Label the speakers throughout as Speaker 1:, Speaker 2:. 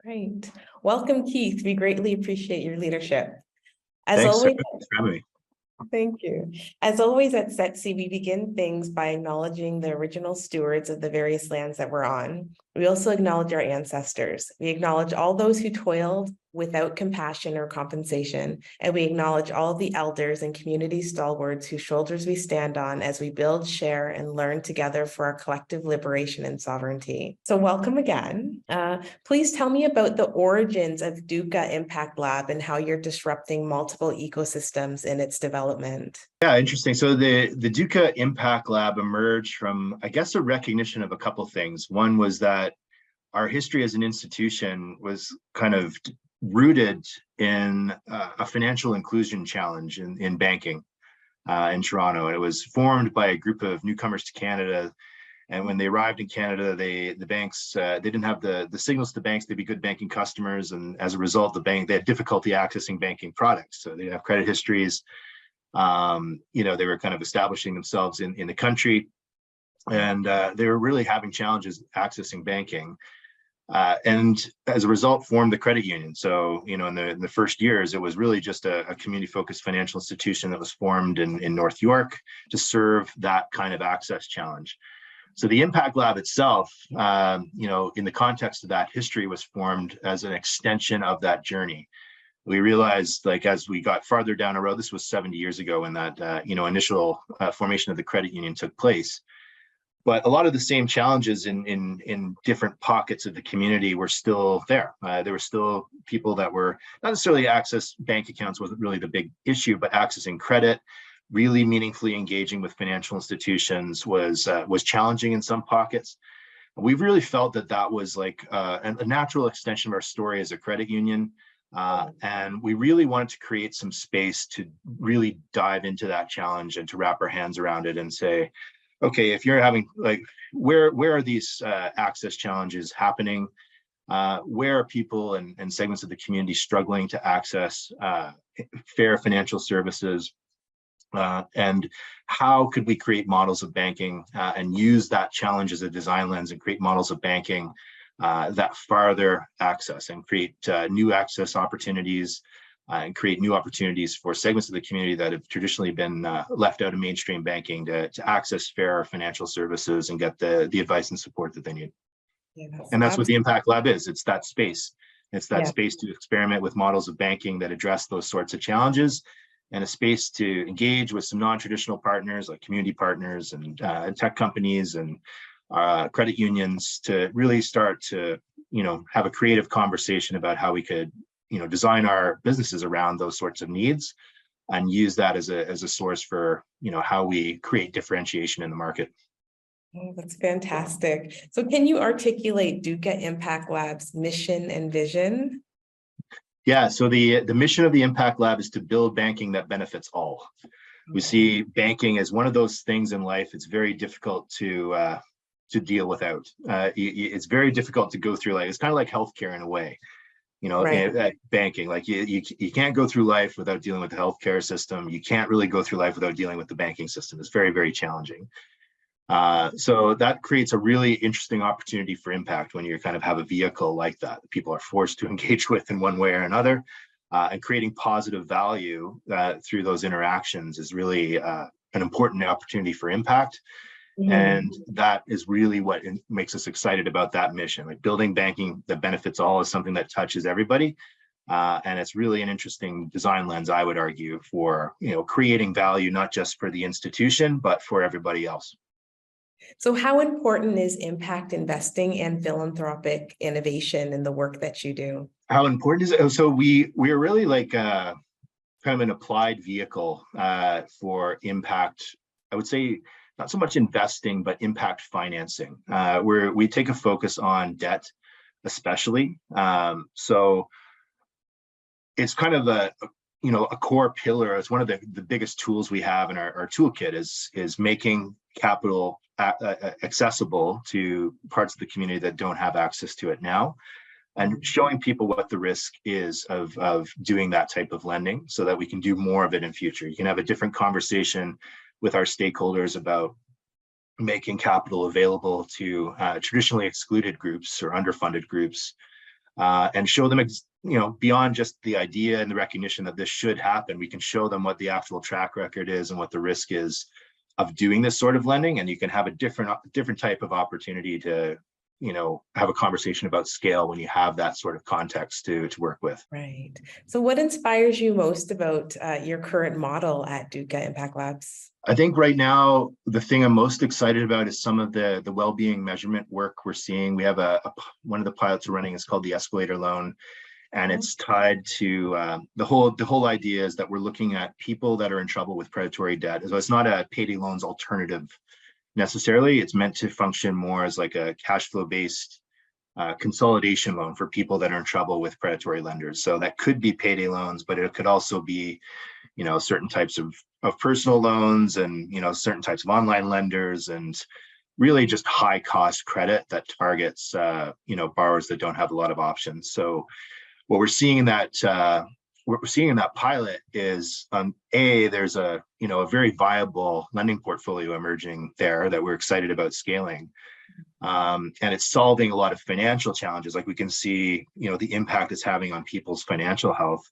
Speaker 1: Great. Welcome, Keith. We greatly appreciate your leadership. As
Speaker 2: Thanks,
Speaker 1: always,
Speaker 2: Thanks for having me.
Speaker 1: thank you. As always at SETC, we begin things by acknowledging the original stewards of the various lands that we're on. We also acknowledge our ancestors. We acknowledge all those who toiled without compassion or compensation, and we acknowledge all the elders and community stalwarts whose shoulders we stand on as we build, share, and learn together for our collective liberation and sovereignty. So welcome again. Please tell me about the origins of DUCA Impact Lab and how you're disrupting multiple ecosystems in its development.
Speaker 2: Yeah, interesting. So the DUCA Impact Lab emerged from, I guess, a recognition of a couple things. One was that our history as an institution was kind of rooted in a financial inclusion challenge in banking in Toronto. And it was formed by a group of newcomers to Canada. And when they arrived in Canada, the banks, they didn't have the signals to banks to be good banking customers. And as a result, they had difficulty accessing banking products. So they didn't have credit histories. They were kind of establishing themselves in the country. And they were really having challenges accessing banking. And as a result, formed the credit union. So, in the first years, it was really just a community-focused financial institution that was formed in North York to serve that kind of access challenge. So the Impact Lab itself, in the context of that history, was formed as an extension of that journey. We realized, as we got farther down the road, this was 70 years ago when that, initial formation of the credit union took place. But a lot of the same challenges in different pockets of the community were still there. There were still people that were not necessarily access bank accounts wasn't really the big issue, but accessing credit, really meaningfully engaging with financial institutions was challenging in some pockets. We really felt that was like a natural extension of our story as a credit union. And we really wanted to create some space to really dive into that challenge and to wrap our hands around it and say, okay, if you're having where are these access challenges happening? Where are people and segments of the community struggling to access fair financial services? And how could we create models of banking and use that challenge as a design lens and create models of banking that farther access and create new access opportunities and create new opportunities for segments of the community that have traditionally been left out of mainstream banking to access fair financial services and get the advice and support that they need. Yes, and that's what the Impact Lab is. It's that space. It's that space to experiment with models of banking that address those sorts of challenges, and a space to engage with some non-traditional partners like community partners and tech companies and credit unions to really start to have a creative conversation about how we could design our businesses around those sorts of needs and use that as a source for, how we create differentiation in the market.
Speaker 1: Oh, that's fantastic. So can you articulate DUCA Impact Lab's mission and vision?
Speaker 2: Yeah, so the mission of the Impact Lab is to build banking that benefits all. We see banking as one of those things in life it's very difficult to deal without. It's very difficult to go through life. It's kind of like healthcare in a way. Right. Banking, like you can't go through life without dealing with the healthcare system. You can't really go through life without dealing with the banking system. It's very, very challenging. So that creates a really interesting opportunity for impact when you kind of have a vehicle like that people are forced to engage with in one way or another, and creating positive value through those interactions is really an important opportunity for impact. And that is really what makes us excited about that mission. Like building banking that benefits all is something that touches everybody. And it's really an interesting design lens, I would argue, for creating value, not just for the institution, but for everybody else.
Speaker 1: So how important is impact investing and philanthropic innovation in the work that you do?
Speaker 2: How important is it? So we are really like kind of an applied vehicle for impact. I would say not so much investing, but impact financing, where we take a focus on debt, especially. So it's kind of a core pillar. It's one of the biggest tools we have in our toolkit is making capital accessible to parts of the community that don't have access to it now, and showing people what the risk is of doing that type of lending so that we can do more of it in future. You can have a different conversation with our stakeholders about making capital available to traditionally excluded groups or underfunded groups and show them, beyond just the idea and the recognition that this should happen. We can show them what the actual track record is and what the risk is of doing this sort of lending, and you can have a different type of opportunity to have a conversation about scale when you have that sort of context to work with.
Speaker 1: Right. So what inspires you most about your current model at DUCA Impact Labs?
Speaker 2: I think right now, the thing I'm most excited about is some of the well-being measurement work we're seeing. We have one of the pilots we're running is called the escalator loan, and it's tied to the whole idea is that we're looking at people that are in trouble with predatory debt. So it's not a payday loans alternative necessarily. It's meant to function more as like a cash flow based consolidation loan for people that are in trouble with predatory lenders. So that could be payday loans, but it could also be, certain types of personal loans and, certain types of online lenders, and really just high cost credit that targets, borrowers that don't have a lot of options. So what we're seeing in that pilot is, there's a very viable lending portfolio emerging there that we're excited about scaling. And it's solving a lot of financial challenges. Like we can see, the impact it's having on people's financial health.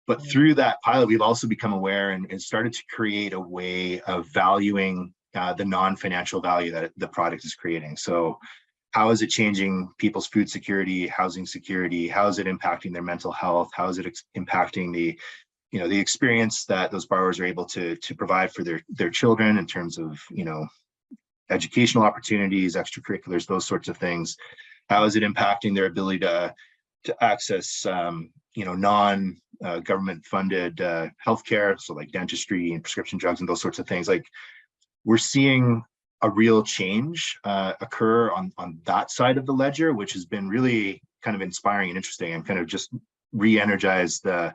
Speaker 2: But through that pilot, we've also become aware and started to create a way of valuing the non-financial value that the product is creating. So how is it changing people's food security, housing security? How is it impacting their mental health? How is it impacting the experience that those borrowers are able to provide for their children in terms of, educational opportunities, extracurriculars, those sorts of things? How is it impacting their ability to access, non-government funded healthcare, so like dentistry and prescription drugs and those sorts of things? Like, we're seeing a real change occur on that side of the ledger, which has been really kind of inspiring and interesting, and kind of just re-energized the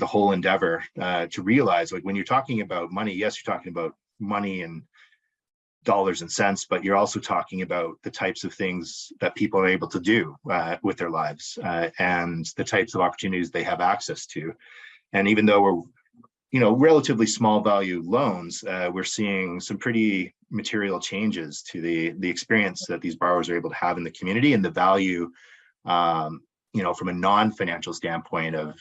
Speaker 2: whole endeavor to realize, like, when you're talking about money, yes, you're talking about money and dollars and cents, but you're also talking about the types of things that people are able to do with their lives and the types of opportunities they have access to. And even though we're relatively small value loans, we're seeing some pretty material changes to the experience that these borrowers are able to have in the community, and the value, from a non-financial standpoint of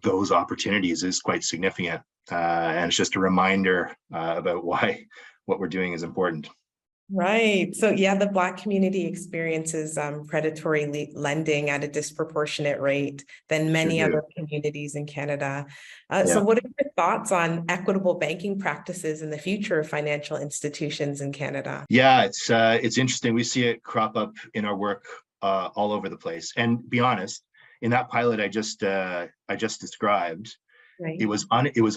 Speaker 2: those opportunities is quite significant. And it's just a reminder about why what we're doing is important.
Speaker 1: Right. So yeah, the Black community experiences predatory lending at a disproportionate rate than many other communities in Canada. So what are your thoughts on equitable banking practices in the future of financial institutions in Canada?
Speaker 2: Yeah, it's interesting. We see it crop up in our work all over the place. And be honest, in that pilot I just described,
Speaker 1: right,
Speaker 2: it was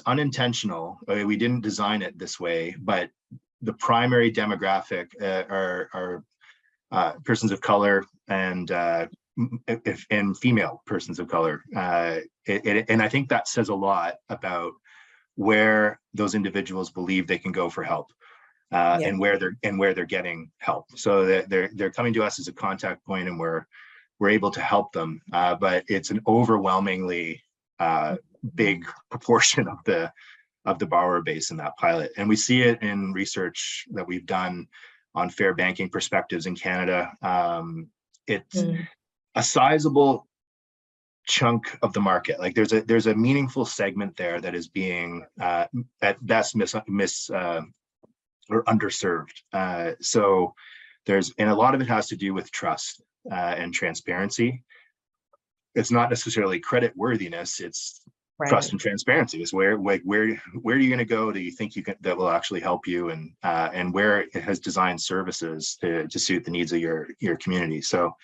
Speaker 2: unintentional. We didn't design it this way, but the primary demographic are persons of color and female persons of color. And I think that says a lot about where those individuals believe they can go for help, and where they're getting help. So they're coming to us as a contact point, and we're able to help them. But it's an overwhelmingly big proportion of the borrower base in that pilot. And we see it in research that we've done on fair banking perspectives in Canada. It's a sizable chunk of the market. Like there's a meaningful segment there that is being at best or underserved. So and a lot of it has to do with trust and transparency. It's not necessarily credit worthiness, it's trust and transparency. Is where are you going to go? Do you think that will actually help you, and where it has designed services to suit the needs of your community. So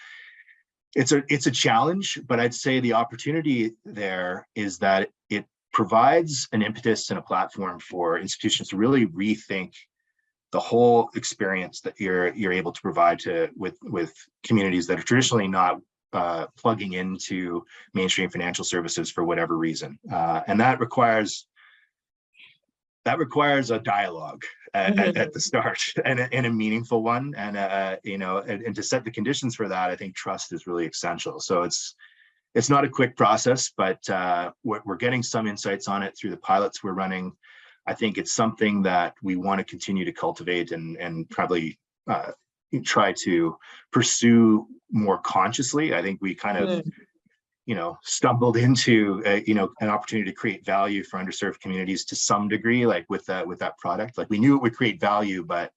Speaker 2: it's a challenge, but I'd say the opportunity there is that it provides an impetus and a platform for institutions to really rethink the whole experience that you're able to provide with communities that are traditionally not plugging into mainstream financial services for whatever reason, and that requires a dialogue at the start, and a meaningful one, and and to set the conditions for that, I think trust is really essential. So it's not a quick process, but we're getting some insights on it through the pilots we're running. I think it's something that we want to continue to cultivate and probably try to pursue more consciously. I think we kind of stumbled into an opportunity to create value for underserved communities to some degree, like with that product. Like we knew it would create value, but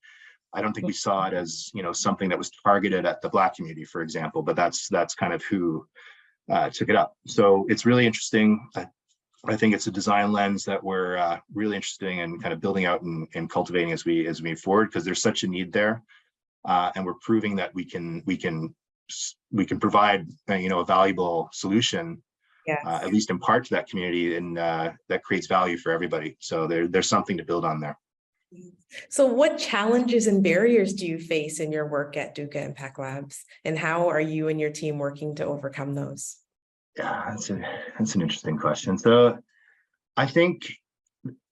Speaker 2: I don't think we saw it as something that was targeted at the Black community, for example. But that's kind of who took it up. So it's really interesting. I think it's a design lens that we're really interested in kind of building out and cultivating as we move forward, because there's such a need there, and we're proving that we can provide a valuable solution,
Speaker 1: Yes.
Speaker 2: At least in part, to that community, and that creates value for everybody. So there's something to build on there.
Speaker 1: So what challenges and barriers do you face in your work at DUCA Impact Labs, and how are you and your team working to overcome those?
Speaker 2: Yeah, that's an interesting question. So I think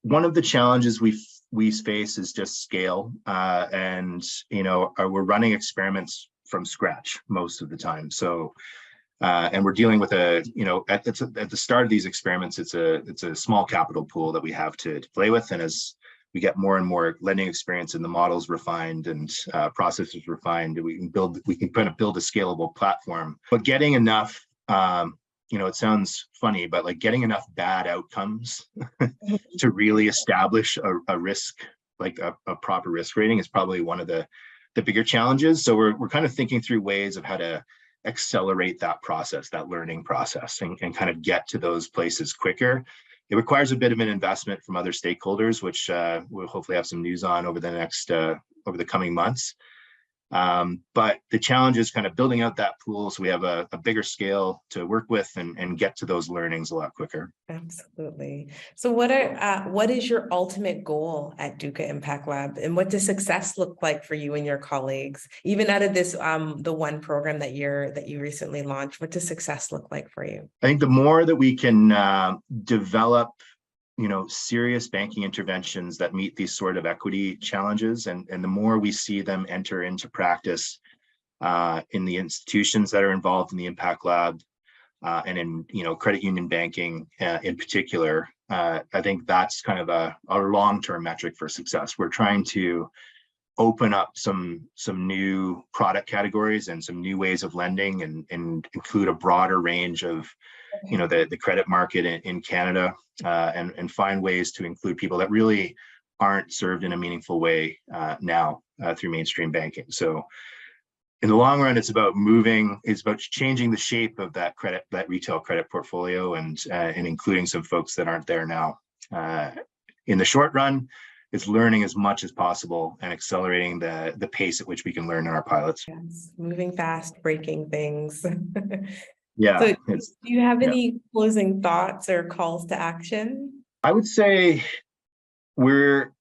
Speaker 2: one of the challenges we face is just scale, and we're running experiments from scratch most of the time. So and we're dealing with at the start of these experiments, it's a small capital pool that we have to play with, and as we get more and more lending experience and the models refined and processes refined, we can kind of build a scalable platform. But getting enough, it sounds funny, but like getting enough bad outcomes to really establish a risk, like a proper risk rating, is probably one of the bigger challenges. So we're kind of thinking through ways of how to accelerate that process, that learning process, and kind of get to those places quicker. It requires a bit of an investment from other stakeholders, which we'll hopefully have some news on over the coming months. But the challenge is kind of building out that pool so we have a bigger scale to work with and get to those learnings a lot quicker. Absolutely.
Speaker 1: So what is your ultimate goal at DUCA Impact Lab, and what does success look like for you and your colleagues? Even out of this, the one program that you recently launched, what does success look like for you?
Speaker 2: I think the more that we can develop serious banking interventions that meet these sort of equity challenges, and the more we see them enter into practice in the institutions that are involved in the Impact Lab, and in credit union banking in particular, I think that's kind of a long-term metric for success. We're trying to open up some new product categories and some new ways of lending, and include a broader range of the credit market in Canada, and find ways to include people that really aren't served in a meaningful way now through mainstream banking. So in the long run, it's about changing the shape of that retail credit portfolio, and including some folks that aren't there now. In the short run, it's learning as much as possible and accelerating the pace at which we can learn in our pilots.
Speaker 1: Yes, moving fast, breaking things.
Speaker 2: Yeah.
Speaker 1: So do you have any closing thoughts or calls to action?
Speaker 2: I would say we're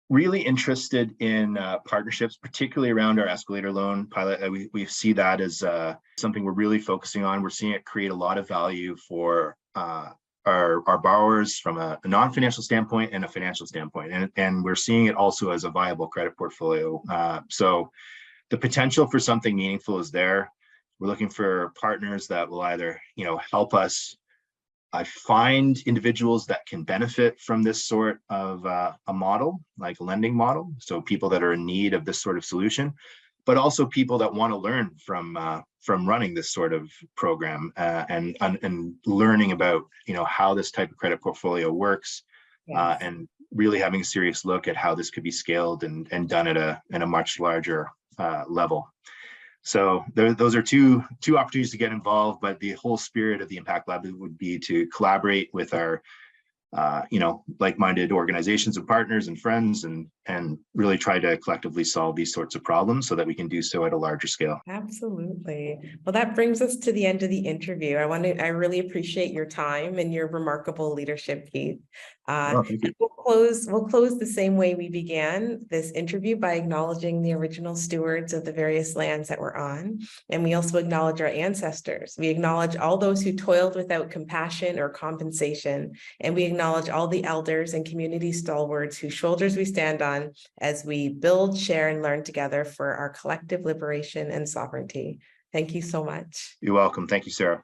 Speaker 2: really interested in partnerships, particularly around our escalator loan pilot. We see that as something we're really focusing on. We're seeing it create a lot of value for our borrowers from a non-financial standpoint and a financial standpoint. And we're seeing it also as a viable credit portfolio. So the potential for something meaningful is there. We're looking for partners that will either, help us find individuals that can benefit from this sort of a model, like a lending model. So people that are in need of this sort of solution, but also people that want to learn from running this sort of program, and learning about, how this type of credit portfolio works, yes. And really having a serious look at how this could be scaled and done at a much larger level. So those are two opportunities to get involved, but the whole spirit of the Impact Lab would be to collaborate with our, like-minded organizations and partners and friends, and really try to collectively solve these sorts of problems so that we can do so at a larger scale.
Speaker 1: Absolutely. Well, that brings us to the end of the interview. I really appreciate your time and your remarkable leadership, Keith.
Speaker 2: Thank you.
Speaker 1: We'll close the same way we began this interview, by acknowledging the original stewards of the various lands that we're on. And we also acknowledge our ancestors. We acknowledge all those who toiled without compassion or compensation. And we acknowledge all the elders and community stalwarts whose shoulders we stand on as we build, share, and learn together for our collective liberation and sovereignty. Thank you so much.
Speaker 2: You're welcome. Thank you, Sarah.